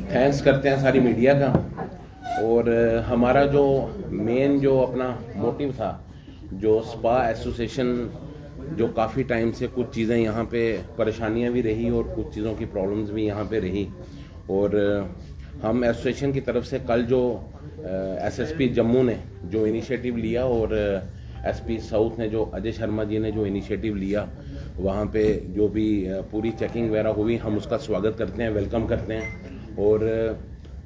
Thanks करते हैं सारी मीडिया का। और हमारा जो मेन जो अपना मोटिव था, जो स्पा एसोसिएशन जो काफ़ी टाइम से कुछ चीज़ें यहाँ पे परेशानियाँ भी रही और कुछ चीज़ों की प्रॉब्लम्स भी यहाँ पे रही, और हम एसोसिएशन की तरफ से कल जो एसएसपी जम्मू ने जो इनिशिएटिव लिया और एसपी साउथ ने जो अजय शर्मा जी ने जो इनिशिएटिव लिया, वहाँ पे जो भी पूरी चेकिंग वगैरह हुई, हम उसका स्वागत करते हैं, वेलकम करते हैं। और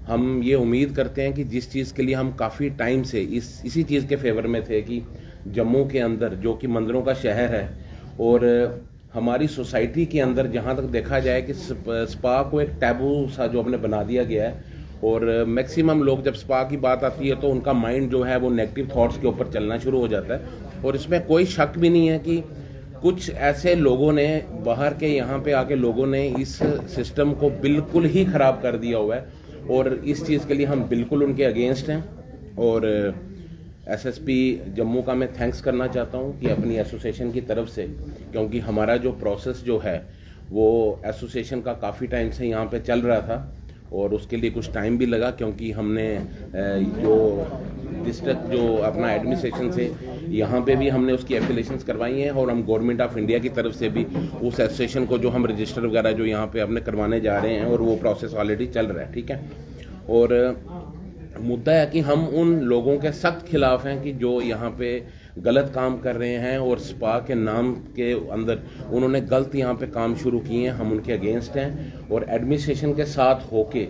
हम ये उम्मीद करते हैं कि जिस चीज़ के लिए हम काफ़ी टाइम से इसी चीज़ के फेवर में थे कि जम्मू के अंदर जो कि मंदिरों का शहर है और हमारी सोसाइटी के अंदर जहाँ तक देखा जाए कि स्पा को एक टैबू सा जो हमने बना दिया गया है, और मैक्सिमम लोग जब स्पा की बात आती है तो उनका माइंड जो है वो नेगेटिव थॉट्स के ऊपर चलना शुरू हो जाता है। और इसमें कोई शक भी नहीं है कि कुछ ऐसे लोगों ने बाहर के यहाँ पे आके लोगों ने इस सिस्टम को बिल्कुल ही ख़राब कर दिया हुआ है, और इस चीज़ के लिए हम बिल्कुल उनके अगेंस्ट हैं। और एसएसपी जम्मू का मैं थैंक्स करना चाहता हूँ कि अपनी एसोसिएशन की तरफ से, क्योंकि हमारा जो प्रोसेस जो है वो एसोसिएशन का काफ़ी टाइम से यहाँ पे चल रहा था और उसके लिए कुछ टाइम भी लगा, क्योंकि हमने जो डिस्ट्रिक्ट जो अपना एडमिनिस्ट्रेशन से यहाँ पे भी हमने उसकी एफिलेशंस करवाई हैं, और हम गवर्नमेंट ऑफ इंडिया की तरफ से भी उस एसोसिएशन को जो हम रजिस्टर वगैरह जो यहाँ पे अपने करवाने जा रहे हैं, और वो प्रोसेस ऑलरेडी चल रहा है, ठीक है। और मुद्दा है कि हम उन लोगों के सख्त खिलाफ हैं कि जो यहाँ पे गलत काम कर रहे हैं और स्पा के नाम के अंदर उन्होंने गलत यहाँ पे काम शुरू किए हैं, हम उनके अगेंस्ट हैं। और एडमिनिस्ट्रेशन के साथ होके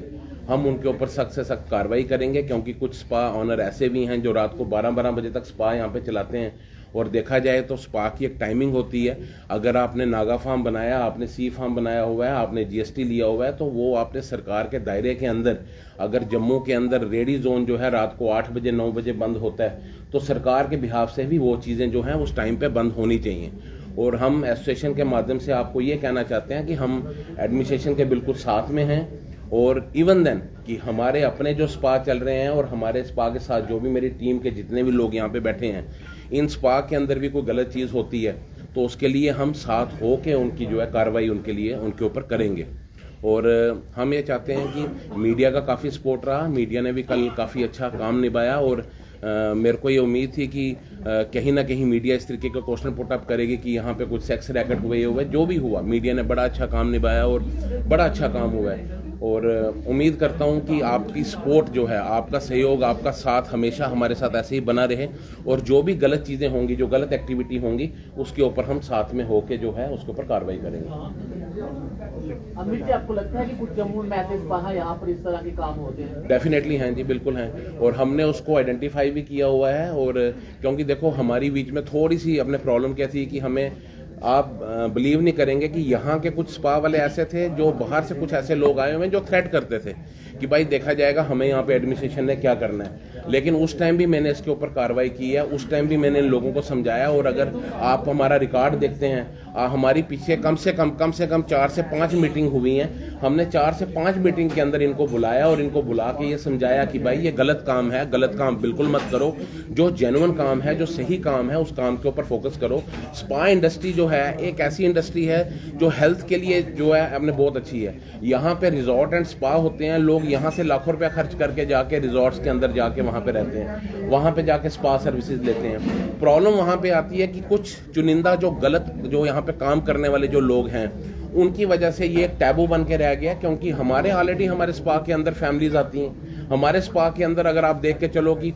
हम उनके ऊपर सख्त से सख्त कार्रवाई करेंगे, क्योंकि कुछ स्पा ऑनर ऐसे भी हैं जो रात को 12-12 बजे तक स्पा यहाँ पे चलाते हैं। और देखा जाए तो स्पा की एक टाइमिंग होती है, अगर आपने नागा फार्म बनाया, आपने सी फार्म बनाया हुआ है, आपने जीएसटी लिया हुआ है, तो वो आपने सरकार के दायरे के अंदर, अगर जम्मू के अंदर रेडी जोन जो है रात को 8 बजे 9 बजे बंद होता है, तो सरकार के बिहाफ से भी वो चीज़ें जो हैं उस टाइम पे बंद होनी चाहिए। और हम एसोसिएशन के माध्यम से आपको ये कहना चाहते हैं कि हम एडमिनिस्ट्रेशन के बिल्कुल साथ में हैं, और इवन देन कि हमारे अपने जो स्पा चल रहे हैं और हमारे स्पा के साथ जो भी मेरी टीम के जितने भी लोग यहाँ पे बैठे हैं, इन स्पा के अंदर भी कोई गलत चीज़ होती है तो उसके लिए हम साथ हो के उनकी जो है कार्रवाई उनके लिए उनके ऊपर करेंगे। और हम ये चाहते हैं कि मीडिया का काफ़ी सपोर्ट रहा, मीडिया ने भी कल काफ़ी अच्छा काम निभाया, और मेरे को ये उम्मीद थी कि कहीं ना कहीं मीडिया इस तरीके का क्वेश्चन पुटअप करेगी कि यहाँ पे कुछ सेक्स रैकेट हुए जो भी हुआ, मीडिया ने बड़ा अच्छा काम निभाया और बड़ा अच्छा काम हुआ है। और उम्मीद करता हूँ कि आपकी सपोर्ट जो है, आपका सहयोग, आपका साथ हमेशा हमारे साथ ऐसे ही बना रहे, और जो भी गलत चीज़ें होंगी, जो गलत एक्टिविटी होंगी, उसके ऊपर हम साथ में होके जो है उसके ऊपर कार्रवाई करेंगे। अमित जी, आपको लगता है कि कुछ जम्मू में ऐसे स्पा यहाँ पर इस तरह के काम होते हैं? डेफिनेटली हैं जी, बिल्कुल हैं, और हमने उसको आइडेंटिफाई भी किया हुआ है। और क्योंकि देखो हमारी बीच में थोड़ी सी अपने प्रॉब्लम क्या थी कि हमें, आप बिलीव नहीं करेंगे कि यहाँ के कुछ स्पा वाले ऐसे थे जो बाहर से कुछ ऐसे लोग आए हुए हैं जो थ्रेट करते थे कि भाई देखा जाएगा हमें यहाँ पे एडमिनिस्ट्रेशन ने क्या करना है। लेकिन उस टाइम भी मैंने इसके ऊपर कार्रवाई की है, उस टाइम भी मैंने इन लोगों को समझाया। और अगर आप हमारा रिकॉर्ड देखते हैं, हमारी पीछे कम से कम 4 से 5 मीटिंग हुई हैं। हमने 4 से 5 मीटिंग के अंदर इनको बुलाया और इनको बुला के ये समझाया कि भाई ये गलत काम है, गलत काम बिल्कुल मत करो, जो जेन्युइन काम है, जो सही काम है, उस काम के ऊपर फोकस करो। स्पा इंडस्ट्री जो है एक ऐसी इंडस्ट्री है जो हेल्थ के लिए जो है अपने बहुत अच्छी है। यहाँ पे रिजॉर्ट एंड स्पा होते हैं, लोग यहाँ से लाखों रुपया खर्च करके जाके रिजॉर्ट्स के अंदर जाके वहाँ पे रहते हैं, वहाँ पे जाके स्पा सर्विसेज लेते हैं। प्रॉब्लम वहाँ पे आती है कि कुछ चुनिंदा जो गलत जो यहाँ पे काम करने वाले जो लोग हैं, उनकी वजह से ये एक टैबू बन के रह गया। क्योंकि हमारे ऑलरेडी हमारे स्पा के अंदर फैमिलीज आती हैं, हमारे स्पा के अंदर अगर आप देख के चलो कि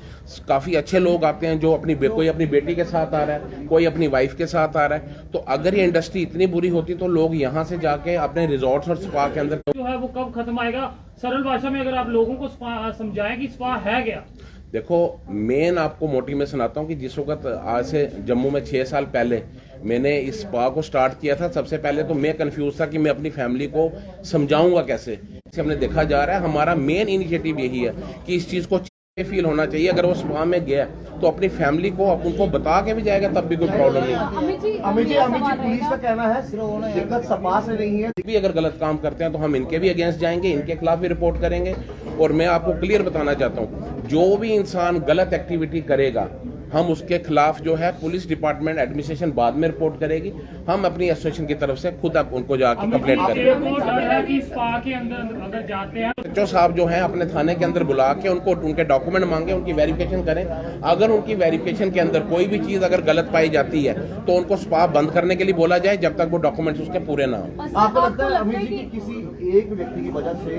काफ़ी अच्छे लोग आते हैं, जो कोई अपनी बेटी के साथ आ रहा है, कोई अपनी वाइफ के साथ आ रहा है। तो अगर ये इंडस्ट्री इतनी बुरी होती तो लोग यहाँ से जाके अपने रिजॉर्ट्स और स्पा के अंदर जो है वो कब खत्म आएगा? सरल भाषा में अगर आप लोगों को समझाएं कि स्पा है क्या। देखो, मेन आपको मोटिव में सुनाता हूँ कि जिस वक्त आज से जम्मू में 6 साल पहले मैंने इस स्पा को स्टार्ट किया था, सबसे पहले तो मैं कंफ्यूज था कि मैं अपनी फैमिली को समझाऊंगा कैसे। हमने देखा जा रहा है, हमारा मेन इनिशिएटिव यही है कि इस चीज़ को फील होना चाहिए। अगर वो स्पा में गया तो अपनी फैमिली को उनको बता के भी जाएगा, तब भी कोई प्रॉब्लम नहीं। अमित जी पुलिस का कहना है दिक्कत स्पा से नहीं है, भी अगर गलत काम करते हैं तो हम इनके भी अगेंस्ट जाएंगे, इनके खिलाफ भी रिपोर्ट करेंगे। और मैं आपको क्लियर बताना चाहता हूँ, जो भी इंसान गलत एक्टिविटी करेगा, हम उसके खिलाफ जो है पुलिस डिपार्टमेंट एडमिनिस्ट्रेशन बाद में रिपोर्ट करेगी, हम अपनी एसोसिएशन की तरफ से खुद अब उनको जाके कंप्लेंट करेंगे। को डर है कि स्पा के अंदर अगर जाते हैं एचओ साहब जो हैं अपने थाने के अंदर बुला के उनको उनके डॉक्यूमेंट मांगे, उनकी वेरिफिकेशन करें। अगर उनकी वेरिफिकेशन के अंदर कोई भी चीज अगर गलत पाई जाती है तो उनको स्पा बंद करने के लिए बोला जाए जब तक वो डॉक्यूमेंट्स उसके पूरे ना हो। आपको लगता है अमित जी की किसी एक व्यक्ति की वजह से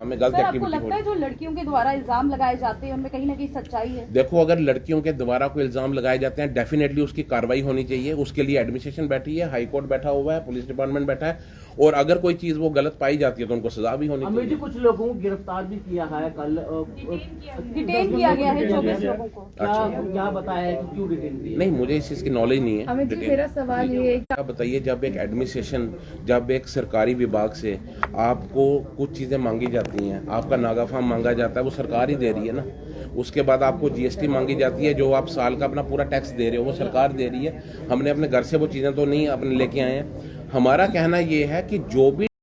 हमें गलत सर, आपको एक्टिविटी लगता है जो लड़कियों के द्वारा इल्जाम लगाए जाते हैं उनमें कहीं ना कहीं सच्चाई है? देखो, अगर लड़कियों के द्वारा कोई इल्जाम लगाए जाते हैं डेफिनेटली उसकी कार्रवाई होनी चाहिए। उसके लिए एडमिनिस्ट्रेशन बैठी है, हाई कोर्ट बैठा हुआ है, पुलिस डिपार्टमेंट बैठा है, और अगर कोई चीज वो गलत पाई जाती है तो उनको सजा भी होनी अमित जी चाहिए। कुछ लोगों को गिरफ्तार भी किया है कल, डिटेन किया गया है 24 लोगों को। क्या बताया है कि क्यों डिटेन किया? नहीं, मुझे इस चीज की नॉलेज नहीं है। अमित जी, डिटेल। मेरा सवाल ये है आप बताइए, जब एक एडमिनिस्ट्रेशन, जब एक सरकारी विभाग से आपको कुछ चीज़ें मांगी जाती हैं, आपका नागा फॉर्म मांगा जाता है, वो सरकार ही दे रही है ना। उसके बाद आपको जीएसटी मांगी जाती है, जो आप साल का अपना पूरा टैक्स दे रहे हो वो सरकार दे रही है। हमने अपने घर से वो चीज़ें तो नहीं अपने लेके आए हैं। हमारा कहना ये है कि जो भी